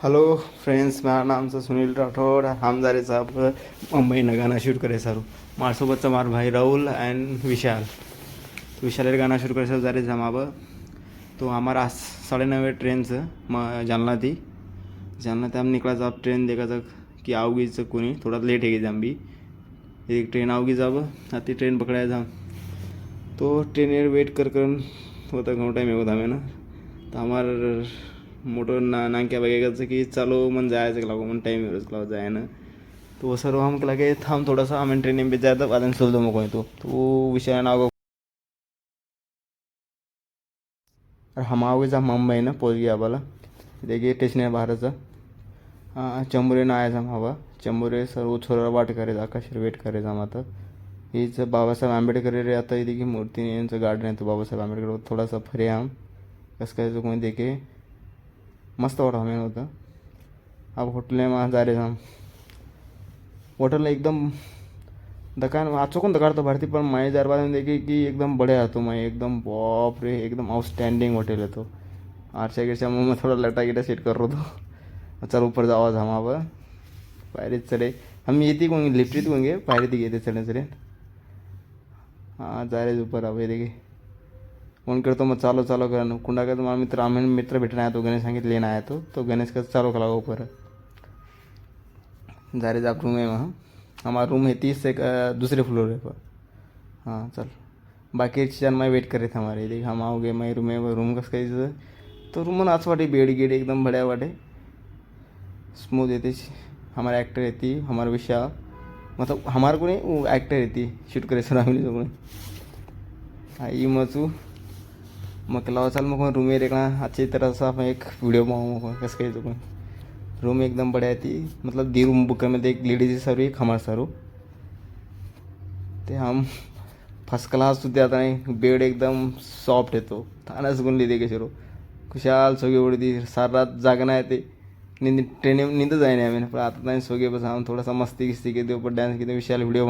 Hello friends, मेरा नाम से सुनील राठौड़। हम जा रहे साहब मुंबई में गाना शूट करे सारू मार सोबत मार भाई राहुल एंड विशाल। तो विशाल गाना शूट करे सब जा रहे हम अब। तो हमारा 9:30 ट्रेन से जालना थी। जालना थे हम निकला जब ट्रेन देखा था कि आओगी से कोनी थोड़ा लेट है हम भी। एक ट्रेन आओगी जब आती ट्रेन पकड़ाया था। तो ट्रेन वेट कर होता घणो टाइम होता हमें ना। तर हमार मोटर नांक्या बघायचं की चालू मन जायचं लागो मन टाइम लागो जाए ना। तो वो सर्व हम लगे हम थोड़ा सा हमें ट्रेन में जाता बाद सोल दो मको तो वो विषय ना और हम आओगे जब मुंबई ना पहुँच गया वाला। देखिए स्टेशन है बाहर से। हाँ चंबुरे ना आया हम हवा चंबुरे सर वो छोरा वाट करे आकाश वेट करे हम आता। हीच बाबासाहेब आंबेडकर रे आता इथे की मूर्ती यांचं गार्डन आहे तो बाबासाहेब आंबेडकर थोड़ा सा फरे हम कसं काय कोणी देखे मस्त वाटा हमें होता। अब होटल में जा रहे हम होटल एकदम दुकान आचोकून दकाड़तो भारती पर मैं जार बाद में देखी कि एकदम बढ़िया तो मैं एकदम बाप रे एकदम आउटस्टैंडिंग होटल है। तो आरसा गिरसा मुँह में थोड़ा लटा गिटा सेट कर रहा तो चल ऊपर जाओ हम अब पायरी चढ़े हम ये थी कहेंगे लिफ्ट थी कहेंगे पायरी थी गए थे चढ़ने चढ़े। हाँ जा रहे ऊपर अब ये देखिए फोन करतो मग चालो चालो कर कुंडा का तुम्हारा मित्र आम्ही मित्र भेटना आया तो गणेश सांगितले लेना आया तो गणेश का चालो करा ऊपर जा रहे आप रूम है वहाँ। हमारा रूम है 30 से दूसरे फ्लोर पर। हाँ चल बाकी चीज़ मैं वेट कर रहे थे हमारे देख हम आओगे मैं रूम का कैसे तो रूम में आज वाटे बेड गेड एकदम बढ़िया वाटे स्मूथ रहती। हमारा एक्टर रहती हमारा विषय मतलब हमारे को नहीं वो एक्टर रहती शूट करे सुना नहीं हाँ ये मचू मग लावा चाल मग रूम में देखना अच्छी तरह से मैं एक वीडियो बनाऊँ कैसे कही तो रूम एकदम बढ़िया थी मतलब दी रूम बुक में एक लेडीज सर एक हमारे सर ते हम फर्स्ट क्लास सुद्धा आता नहीं बेड एकदम सॉफ्ट है तो थाना सुकून ली देखे शुरू खुशहाल सोगे उड़ी थी सारी रात जागना है ते नींद ट्रेन में नींद जाए नहीं हमें पर आता नहीं सोगे बस हम थोड़ा सा मस्ती किस्ती के ऊपर डांस किए विशाल वीडियो